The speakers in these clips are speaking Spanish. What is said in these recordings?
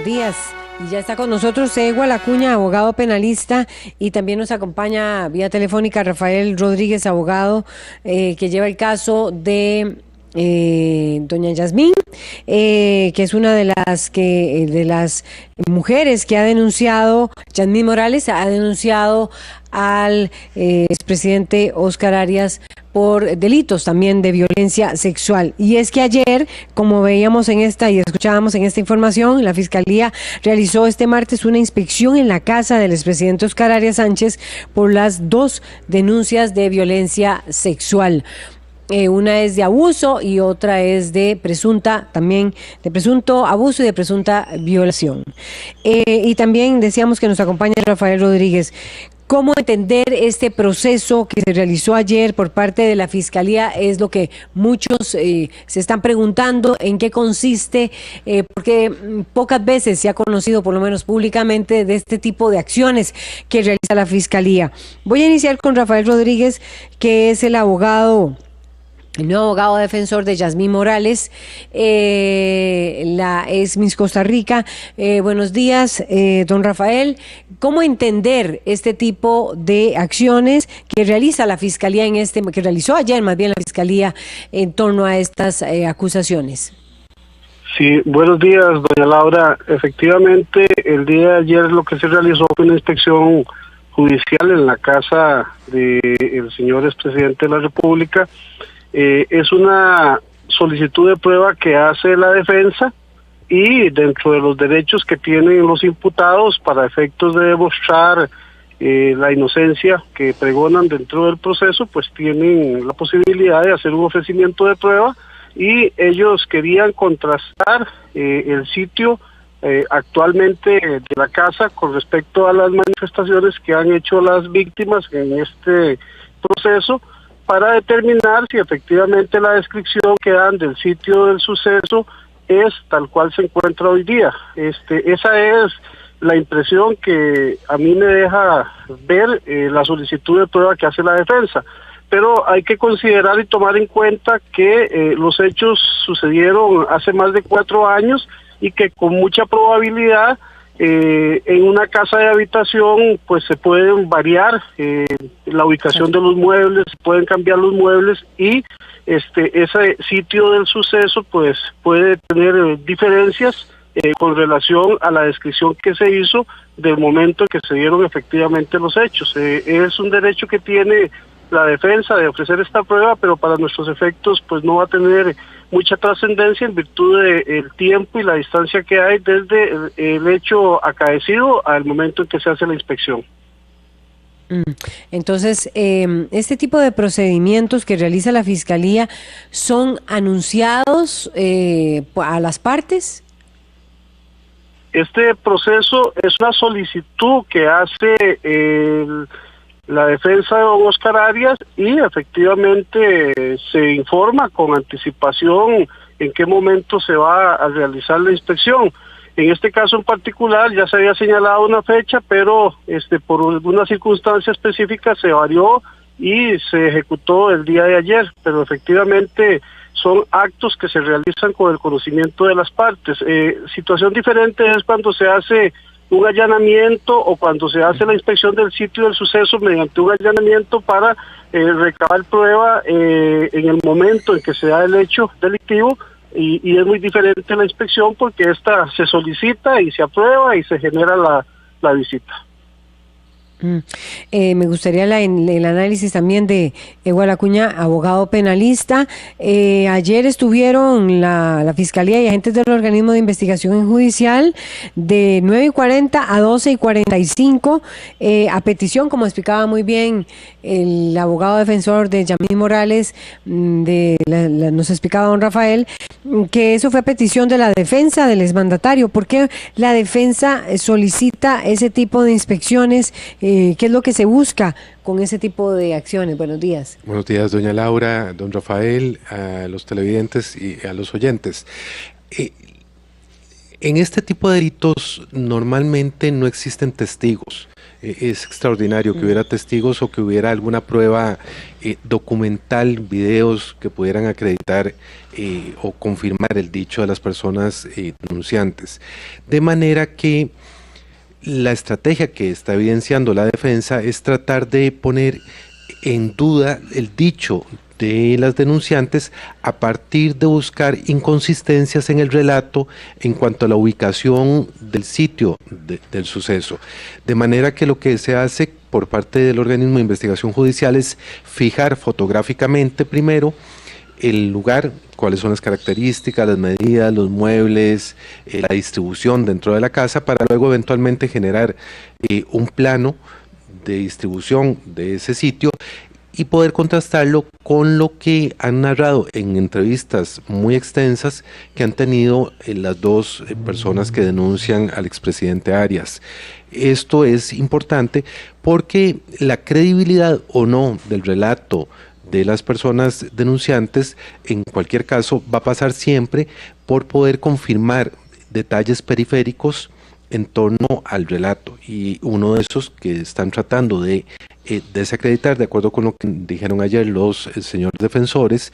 buenos días. Y ya está con nosotros Egual Acuña, abogado penalista, y también nos acompaña vía telefónica Rafael Rodríguez, abogado, que lleva el caso de doña Yasmín, que es una de las mujeres que ha denunciado, Yasmín Morales ha denunciado al expresidente Óscar Arias por delitos también de violencia sexual. Y es que ayer, como veíamos y escuchábamos en esta información, la Fiscalía realizó este martes una inspección en la casa del expresidente Óscar Arias Sánchez por las dos denuncias de violencia sexual. Una es de abuso y otra es de presunto abuso y de presunta violación. Y también decíamos que nos acompaña Rafael Rodríguez. ¿Cómo entender este proceso que se realizó ayer por parte de la Fiscalía? Es lo que muchos se están preguntando, en qué consiste, porque pocas veces se ha conocido, por lo menos públicamente, de este tipo de acciones que realiza la Fiscalía. Voy a iniciar con Rafael Rodríguez, que es el nuevo abogado defensor de Yasmín Morales, la ex Miss Costa Rica. Buenos días, don Rafael. ¿Cómo entender este tipo de acciones que realiza la Fiscalía que realizó ayer más bien la Fiscalía en torno a estas acusaciones? Sí, buenos días, doña Laura. Efectivamente, el día de ayer lo que se realizó fue una inspección judicial en la casa del señor expresidente de la República. Es una solicitud de prueba que hace la defensa y dentro de los derechos que tienen los imputados para efectos de demostrar la inocencia que pregonan dentro del proceso, pues tienen la posibilidad de hacer un ofrecimiento de prueba, y ellos querían contrastar el sitio actualmente de la casa con respecto a las manifestaciones que han hecho las víctimas en este proceso, para determinar si efectivamente la descripción que dan del sitio del suceso es tal cual se encuentra hoy día. Esa es la impresión que a mí me deja ver la solicitud de prueba que hace la defensa. Pero hay que considerar y tomar en cuenta que los hechos sucedieron hace más de 4 años y que con mucha probabilidad en una casa de habitación pues se pueden variar la ubicación de los muebles, se pueden cambiar los muebles, y ese sitio del suceso pues puede tener diferencias con relación a la descripción que se hizo del momento en que se dieron efectivamente los hechos. Es un derecho que tiene la defensa de ofrecer esta prueba, pero para nuestros efectos pues no va a tener mucha trascendencia en virtud del tiempo y la distancia que hay desde el hecho acaecido al momento en que se hace la inspección. Entonces, este tipo de procedimientos que realiza la Fiscalía son anunciados a las partes. Este proceso es una solicitud que hace la defensa de don Óscar Arias, y efectivamente se informa con anticipación en qué momento se va a realizar la inspección. En este caso en particular ya se había señalado una fecha, pero por alguna circunstancia específica se varió y se ejecutó el día de ayer, pero efectivamente son actos que se realizan con el conocimiento de las partes. Situación diferente es cuando se hace un allanamiento o cuando se hace la inspección del sitio del suceso mediante un allanamiento para recabar prueba en el momento en que se da el hecho delictivo, y es muy diferente la inspección porque esta se solicita y se aprueba y se genera la visita. Me gustaría el análisis también de Egual Acuña, abogado penalista. Ayer estuvieron la Fiscalía y agentes del organismo de investigación judicial de 9:40 a 12:45 a petición, como explicaba muy bien el abogado defensor de Yasmín Morales, nos explicaba don Rafael, que eso fue a petición de la defensa del exmandatario. ¿Por qué la defensa solicita ese tipo de inspecciones? ¿Qué es lo que se busca con ese tipo de acciones? Buenos días. Buenos días, doña Laura, don Rafael, a los televidentes y a los oyentes. En este tipo de delitos normalmente no existen testigos. Es extraordinario que hubiera testigos o que hubiera alguna prueba documental, videos que pudieran acreditar o confirmar el dicho de las personas denunciantes. De manera que la estrategia que está evidenciando la defensa es tratar de poner en duda el dicho de las denunciantes a partir de buscar inconsistencias en el relato en cuanto a la ubicación del sitio del suceso. De manera que lo que se hace por parte del organismo de investigación judicial es fijar fotográficamente primero el lugar, cuáles son las características, las medidas, los muebles, la distribución dentro de la casa, para luego eventualmente generar un plano de distribución de ese sitio y poder contrastarlo con lo que han narrado en entrevistas muy extensas que han tenido las dos personas que denuncian al expresidente Arias. Esto es importante porque la credibilidad o no del relato de las personas denunciantes, en cualquier caso, va a pasar siempre por poder confirmar detalles periféricos en torno al relato, y uno de esos que están tratando de desacreditar, de acuerdo con lo que dijeron ayer los señores defensores,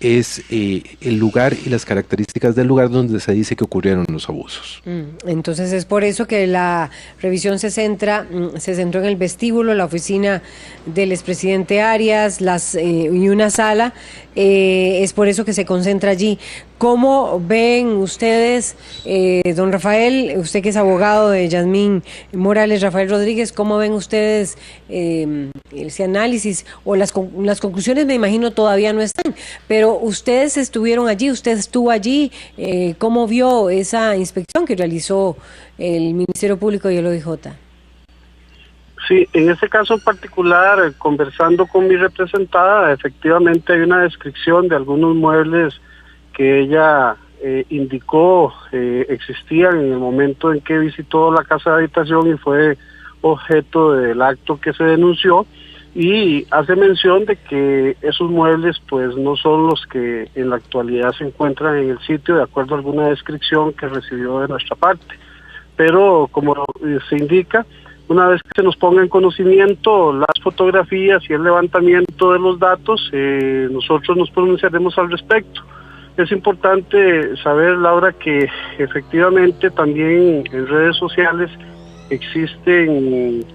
es el lugar y las características del lugar donde se dice que ocurrieron los abusos. Entonces es por eso que la revisión se centró en el vestíbulo, la oficina del expresidente Arias y una sala, es por eso que se concentra allí. ¿Cómo ven ustedes, don Rafael, usted que es abogado de Yasmín Morales, Rafael Rodríguez, cómo ven ustedes ese análisis o las conclusiones? Me imagino todavía no están, pero ustedes estuvieron allí, usted estuvo allí, ¿cómo vio esa inspección que realizó el Ministerio Público y el OIJ? Sí, en este caso en particular, conversando con mi representada, efectivamente hay una descripción de algunos muebles que ella indicó existían en el momento en que visitó la casa de habitación y fue objeto del acto que se denunció, y hace mención de que esos muebles pues no son los que en la actualidad se encuentran en el sitio, de acuerdo a alguna descripción que recibió de nuestra parte. Pero como se indica, una vez que se nos ponga en conocimiento las fotografías y el levantamiento de los datos, nosotros nos pronunciaremos al respecto. Es importante saber, Laura, que efectivamente también en redes sociales existen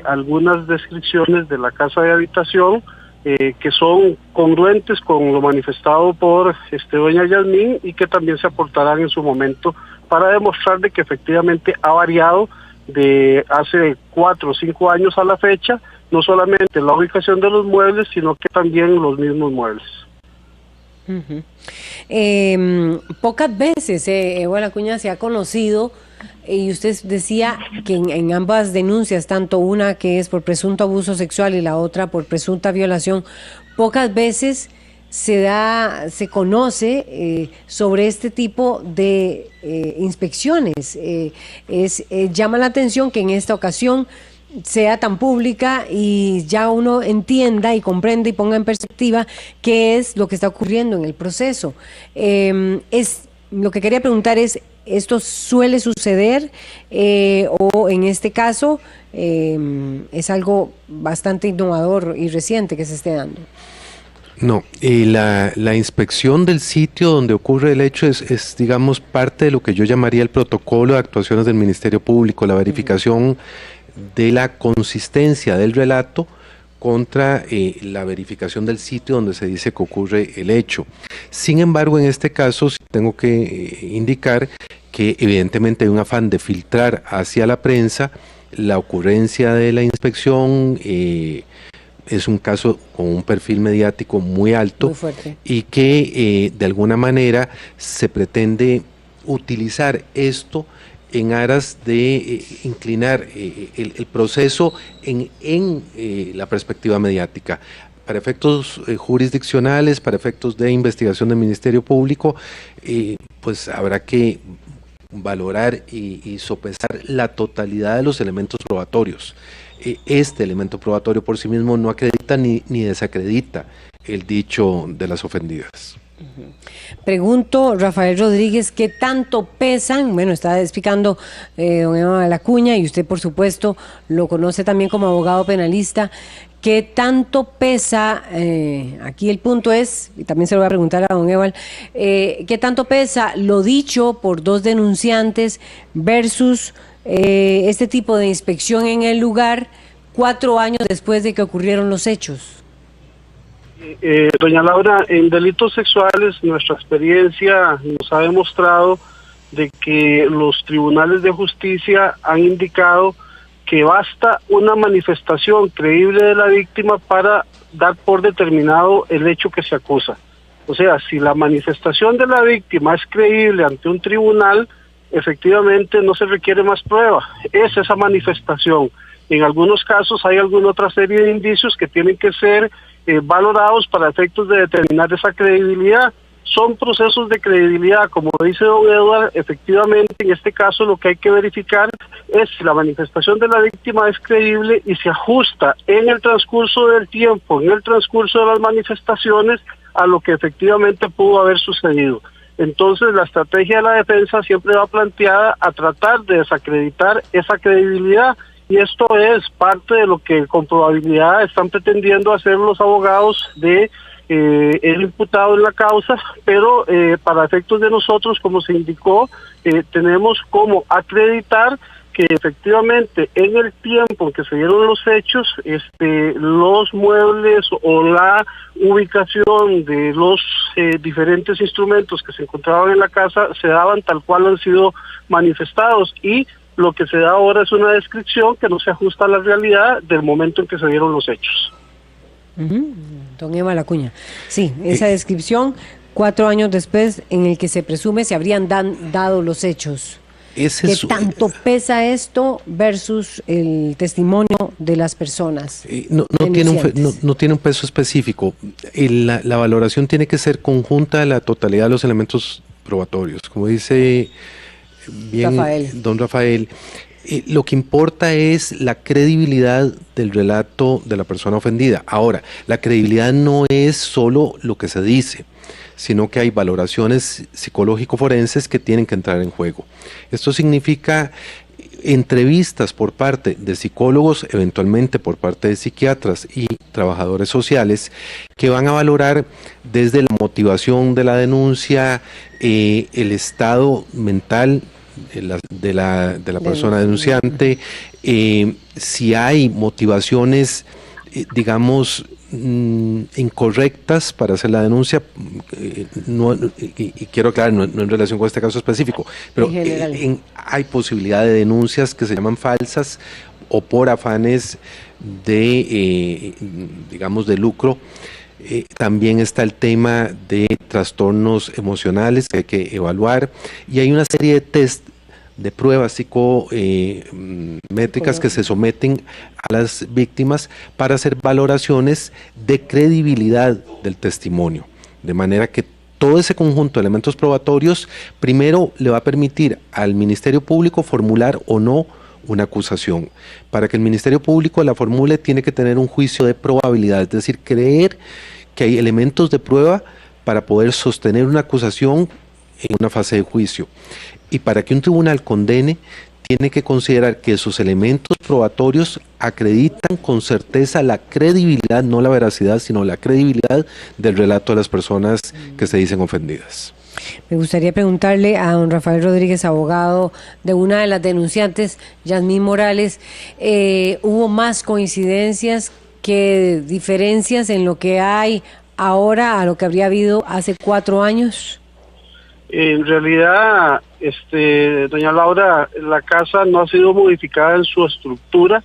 algunas descripciones de la casa de habitación que son congruentes con lo manifestado por doña Yasmín, y que también se aportarán en su momento para demostrar de que efectivamente ha variado de hace 4 o 5 años a la fecha, no solamente la ubicación de los muebles, sino que también los mismos muebles. Pocas veces Evo de la Cuña se ha conocido, y usted decía que en ambas denuncias, tanto una que es por presunto abuso sexual y la otra por presunta violación, pocas veces se conoce sobre este tipo de inspecciones. Llama la atención que en esta ocasión sea tan pública y ya uno entienda y comprenda y ponga en perspectiva qué es lo que está ocurriendo en el proceso. Lo que quería preguntar es, ¿esto suele suceder o en este caso es algo bastante innovador y reciente que se esté dando? No, la inspección del sitio donde ocurre el hecho es, digamos, parte de lo que yo llamaría el protocolo de actuaciones del Ministerio Público, la verificación de la consistencia del relato contra la verificación del sitio donde se dice que ocurre el hecho. Sin embargo, en este caso sí tengo que indicar que evidentemente hay un afán de filtrar hacia la prensa la ocurrencia de la inspección. Es un caso con un perfil mediático muy alto, muy fuerte, y que de alguna manera se pretende utilizar esto en aras de inclinar el proceso en la perspectiva mediática. Para efectos jurisdiccionales, para efectos de investigación del Ministerio Público, pues habrá que valorar y sopesar la totalidad de los elementos probatorios. Este elemento probatorio por sí mismo no acredita ni desacredita el dicho de las ofendidas. Pregunto, Rafael Rodríguez, ¿qué tanto pesan? Bueno, está explicando don Eva de la Cuña, y usted, por supuesto, lo conoce también como abogado penalista. ¿Qué tanto pesa? Aquí el punto es, y también se lo voy a preguntar a don Eval, ¿qué tanto pesa lo dicho por dos denunciantes versus este tipo de inspección en el lugar 4 años después de que ocurrieron los hechos? Doña Laura, en delitos sexuales nuestra experiencia nos ha demostrado de que los tribunales de justicia han indicado que basta una manifestación creíble de la víctima para dar por determinado el hecho que se acusa. O sea, si la manifestación de la víctima es creíble ante un tribunal, efectivamente no se requiere más prueba, es esa manifestación. En algunos casos hay alguna otra serie de indicios que tienen que ser valorados para efectos de determinar esa credibilidad. Son procesos de credibilidad, como dice don Edward. Efectivamente, en este caso lo que hay que verificar es si la manifestación de la víctima es creíble y se ajusta en el transcurso del tiempo, en el transcurso de las manifestaciones, a lo que efectivamente pudo haber sucedido. Entonces, la estrategia de la defensa siempre va planteada a tratar de desacreditar esa credibilidad, y esto es parte de lo que con probabilidad están pretendiendo hacer los abogados de el imputado en la causa, pero para efectos de nosotros, como se indicó, tenemos como acreditar que efectivamente en el tiempo en que se dieron los hechos, los muebles o la ubicación de los diferentes instrumentos que se encontraban en la casa se daban tal cual han sido manifestados, y lo que se da ahora es una descripción que no se ajusta a la realidad del momento en que se dieron los hechos. Don Eva la Cuña. Sí, esa descripción 4 años después en el que se presume se habrían dado los hechos. ¿Qué tanto pesa esto versus el testimonio de las personas? No tiene un peso específico. La valoración tiene que ser conjunta de la totalidad de los elementos probatorios. Como dice bien don Rafael, lo que importa es la credibilidad del relato de la persona ofendida. Ahora, la credibilidad no es solo lo que se dice, sino que hay valoraciones psicológico-forenses que tienen que entrar en juego. Esto significa entrevistas por parte de psicólogos, eventualmente por parte de psiquiatras y trabajadores sociales, que van a valorar desde la motivación de la denuncia, el estado mental de la persona denunciante, si hay motivaciones, digamos, incorrectas para hacer la denuncia, y quiero aclarar, no en relación con este caso específico, pero hay posibilidad de denuncias que se llaman falsas o por afanes de, digamos, de lucro. También está el tema de trastornos emocionales que hay que evaluar, y hay una serie de test de pruebas psicométricas que se someten a las víctimas para hacer valoraciones de credibilidad del testimonio, de manera que todo ese conjunto de elementos probatorios primero le va a permitir al Ministerio Público formular o no una acusación. Para que el Ministerio Público la formule, tiene que tener un juicio de probabilidad, es decir, creer que hay elementos de prueba para poder sostener una acusación en una fase de juicio. Y para que un tribunal condene, tiene que considerar que esos elementos probatorios acreditan con certeza la credibilidad, no la veracidad, sino la credibilidad del relato de las personas que se dicen ofendidas. Me gustaría preguntarle a don Rafael Rodríguez, abogado de una de las denunciantes, Yasmín Morales, ¿hubo más coincidencias que diferencias en lo que hay ahora a lo que habría habido hace 4 años? En realidad, doña Laura, la casa no ha sido modificada en su estructura,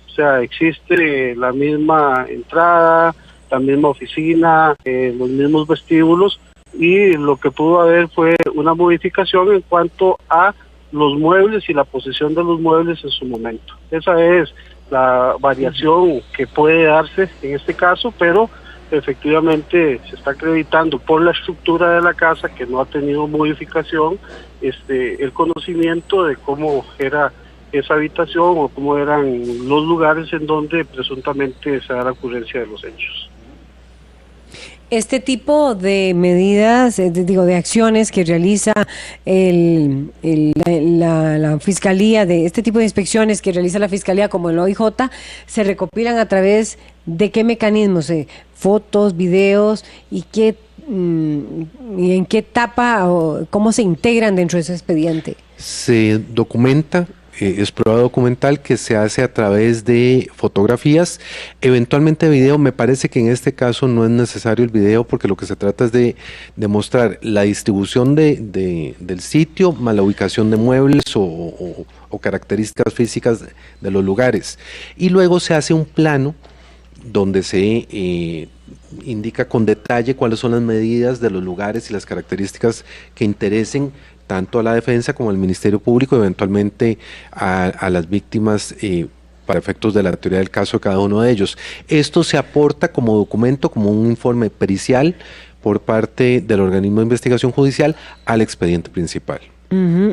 o sea, existe la misma entrada, la misma oficina, los mismos vestíbulos, y lo que pudo haber fue una modificación en cuanto a los muebles y la posesión de los muebles en su momento. Esa es la variación que puede darse en este caso, pero efectivamente se está acreditando por la estructura de la casa, que no ha tenido modificación, el conocimiento de cómo era esa habitación o cómo eran los lugares en donde presuntamente se da la ocurrencia de los hechos. Este tipo de medidas, de acciones que realiza la Fiscalía, de este tipo de inspecciones que realiza la Fiscalía como el OIJ, se recopilan a través de qué mecanismos, fotos, videos y y en qué etapa o cómo se integran dentro de ese expediente. Se documenta. Es prueba documental que se hace a través de fotografías, eventualmente video. Me parece que en este caso no es necesario el video porque lo que se trata es de demostrar la distribución del sitio más la ubicación de muebles o características físicas de los lugares. Y luego se hace un plano donde se indica con detalle cuáles son las medidas de los lugares y las características que interesen tanto a la defensa como al Ministerio Público, eventualmente a las víctimas para efectos de la teoría del caso de cada uno de ellos. Esto se aporta como documento, como un informe pericial por parte del organismo de investigación judicial al expediente principal.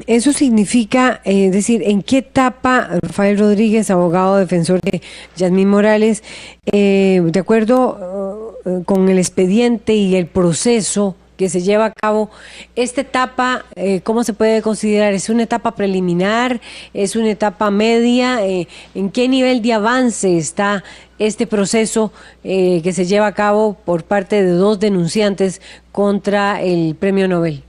Eso significa, decir, ¿en qué etapa Rafael Rodríguez, abogado defensor de Yasmín Morales, de acuerdo con el expediente y el proceso que se lleva a cabo, esta etapa, ¿cómo se puede considerar? ¿Es una etapa preliminar? ¿Es una etapa media? ¿En qué nivel de avance está este proceso que se lleva a cabo por parte de 2 denunciantes contra el Premio Nobel?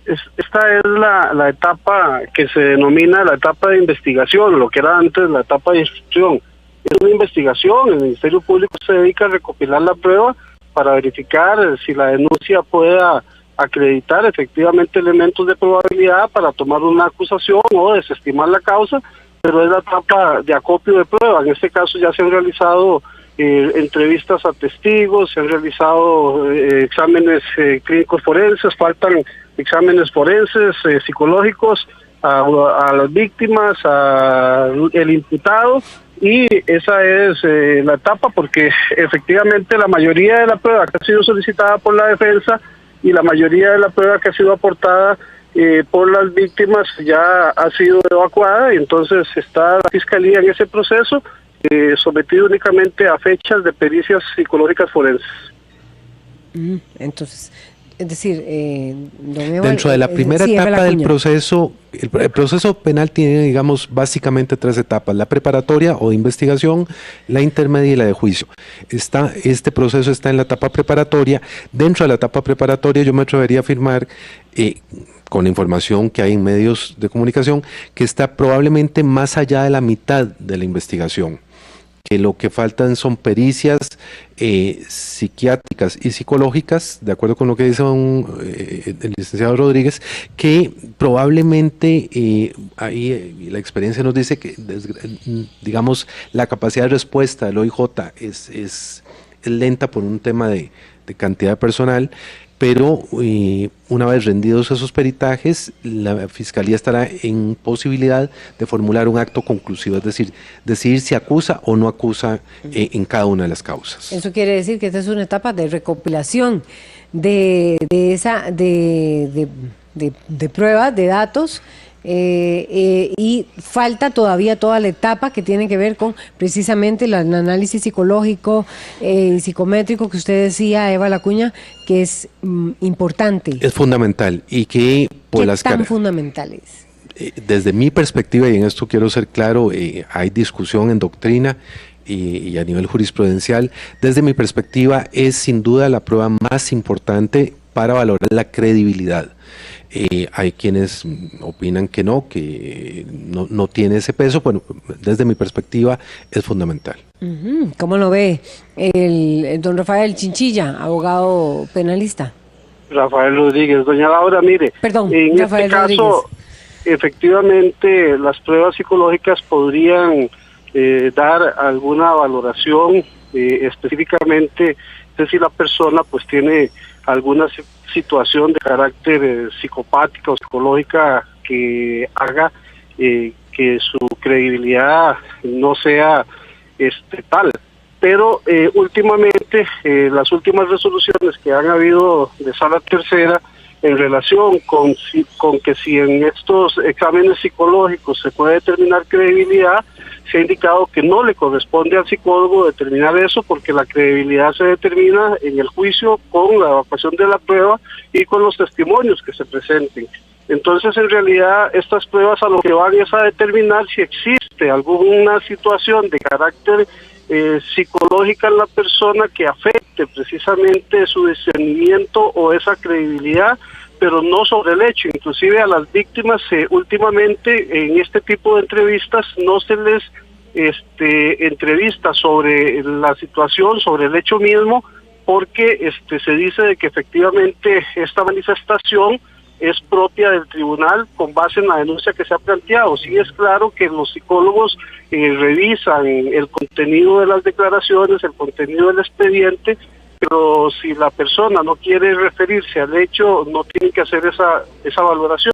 Esta es la etapa que se denomina la etapa de investigación, lo que era antes la etapa de instrucción. Es una investigación, el Ministerio Público se dedica a recopilar la prueba para verificar si la denuncia pueda acreditar efectivamente elementos de probabilidad para tomar una acusación o desestimar la causa, pero es la etapa de acopio de prueba. En este caso ya se han realizado entrevistas a testigos, se han realizado exámenes clínicos forenses, faltan exámenes forenses, psicológicos a las víctimas, al imputado, y esa es la etapa, porque efectivamente la mayoría de la prueba que ha sido solicitada por la defensa y la mayoría de la prueba que ha sido aportada por las víctimas ya ha sido evacuada, y entonces está la Fiscalía en ese proceso, sometido únicamente a fechas de pericias psicológicas forenses. Entonces, es decir, dentro de la primera etapa del proceso, el proceso penal tiene, digamos, básicamente 3 etapas: la preparatoria o de investigación, la intermedia y la de juicio. Este proceso está en la etapa preparatoria. Dentro de la etapa preparatoria yo me atrevería a afirmar, con la información que hay en medios de comunicación, que está probablemente más allá de la mitad de la investigación, que lo que faltan son pericias psiquiátricas y psicológicas, de acuerdo con lo que dice el licenciado Rodríguez, que probablemente ahí la experiencia nos dice que, digamos, la capacidad de respuesta del OIJ es lenta por un tema de cantidad de personal, pero una vez rendidos esos peritajes, la Fiscalía estará en posibilidad de formular un acto conclusivo, es decir, decidir si acusa o no acusa en cada una de las causas. Eso quiere decir que esta es una etapa de recopilación de pruebas, de datos, y falta todavía toda la etapa que tiene que ver con precisamente el análisis psicológico y psicométrico que usted decía, Eva Lacuña, que es importante. Es fundamental y que por ¿qué tan fundamentales? Desde mi perspectiva, y en esto quiero ser claro, hay discusión en doctrina y a nivel jurisprudencial. Desde mi perspectiva es sin duda la prueba más importante para valorar la credibilidad. Hay quienes opinan que no tiene ese peso. Bueno, desde mi perspectiva es fundamental. ¿Cómo lo ve el don Rafael Chinchilla, abogado penalista? Rafael Rodríguez. Doña Laura, mire, perdón, en Rafael este caso, Rodríguez. Efectivamente, las pruebas psicológicas podrían dar alguna valoración específicamente de si la persona pues tiene alguna situación de carácter psicopática o psicológica que haga que su credibilidad no sea tal. Pero últimamente, las últimas resoluciones que han habido de Sala Tercera en relación con que si en estos exámenes psicológicos se puede determinar credibilidad, se ha indicado que no le corresponde al psicólogo determinar eso, porque la credibilidad se determina en el juicio con la evacuación de la prueba y con los testimonios que se presenten. Entonces, en realidad, estas pruebas a lo que van es a determinar si existe alguna situación de carácter psicológica en la persona que afecte precisamente su discernimiento o esa credibilidad, pero no sobre el hecho. Inclusive a las víctimas últimamente en este tipo de entrevistas no se les entrevista sobre la situación, sobre el hecho mismo, porque se dice de que efectivamente esta manifestación es propia del tribunal con base en la denuncia que se ha planteado. Sí es claro que los psicólogos revisan el contenido de las declaraciones, el contenido del expediente, pero si la persona no quiere referirse al hecho, no tienen que hacer esa valoración.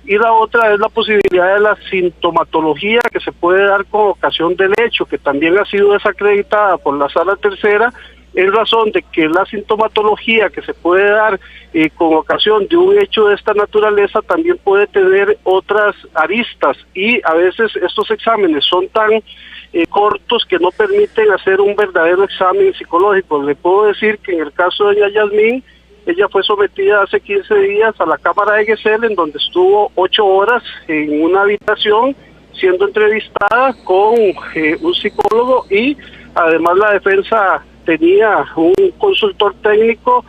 Y la otra es la posibilidad de la sintomatología que se puede dar con ocasión del hecho, que también ha sido desacreditada por la Sala Tercera, en razón de que la sintomatología que se puede dar con ocasión de un hecho de esta naturaleza también puede tener otras aristas, y a veces estos exámenes son tan cortos que no permiten hacer un verdadero examen psicológico. Le puedo decir que en el caso de doña Yasmín, ella fue sometida hace 15 días a la cámara de Gesell, en donde estuvo 8 horas en una habitación siendo entrevistada con un psicólogo, y además la defensa tenía un consultor técnico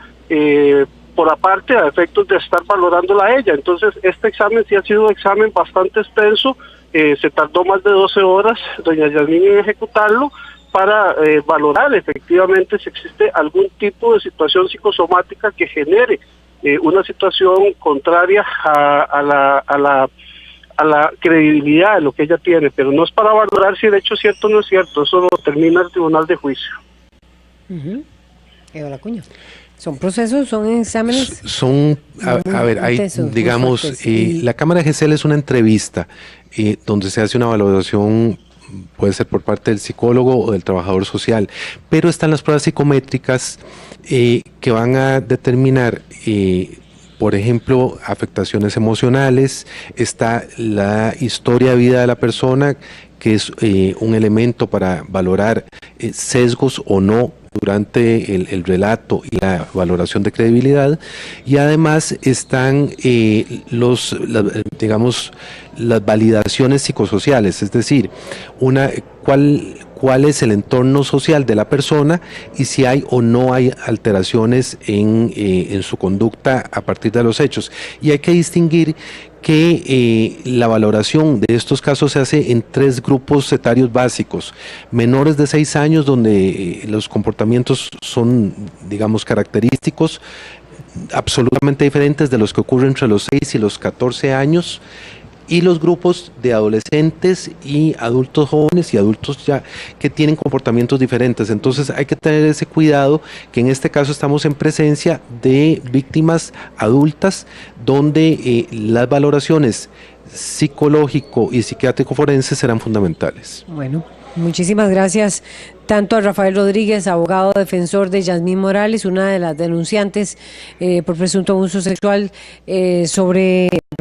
por aparte, a efectos de estar valorándola a ella. Entonces, este examen sí ha sido un examen bastante extenso, se tardó más de 12 horas doña Yasmín en ejecutarlo para valorar efectivamente si existe algún tipo de situación psicosomática que genere una situación contraria a la credibilidad de lo que ella tiene, pero no es para valorar si el hecho es cierto o no es cierto, eso lo determina el tribunal de juicio. Eva Lacuña. ¿Son procesos, son exámenes? Son, a ver, hay, digamos, la Cámara de Gesell es una entrevista donde se hace una valoración, puede ser por parte del psicólogo o del trabajador social, pero están las pruebas psicométricas que van a determinar, por ejemplo, afectaciones emocionales, está la historia de vida de la persona, que es un elemento para valorar sesgos o no durante el relato y la valoración de credibilidad, y además están digamos, las validaciones psicosociales, es decir, cuál es el entorno social de la persona y si hay o no hay alteraciones en su conducta a partir de los hechos. Y hay que distinguir que la valoración de estos casos se hace en 3 grupos etarios básicos: menores de 6 años, donde los comportamientos son, digamos, característicos absolutamente diferentes de los que ocurren entre los 6 y los 14 años, y los grupos de adolescentes y adultos jóvenes y adultos ya que tienen comportamientos diferentes. Entonces hay que tener ese cuidado, que en este caso estamos en presencia de víctimas adultas, donde las valoraciones psicológico y psiquiátrico forense serán fundamentales. Bueno, muchísimas gracias tanto a Rafael Rodríguez, abogado defensor de Yasmín Morales, una de las denunciantes por presunto abuso sexual, por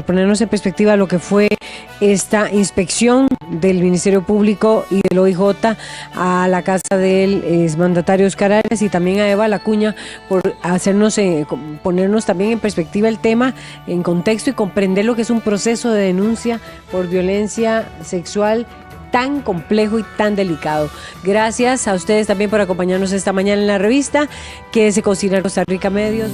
ponernos en perspectiva lo que fue esta inspección del Ministerio Público y del OIJ a la casa del exmandatario Oscar Arias, y también a Eva Lacuña por hacernos ponernos también en perspectiva el tema, en contexto, y comprender lo que es un proceso de denuncia por violencia sexual tan complejo y tan delicado. Gracias a ustedes también por acompañarnos esta mañana en la revista. Quédese con Cine Costa Rica Medios.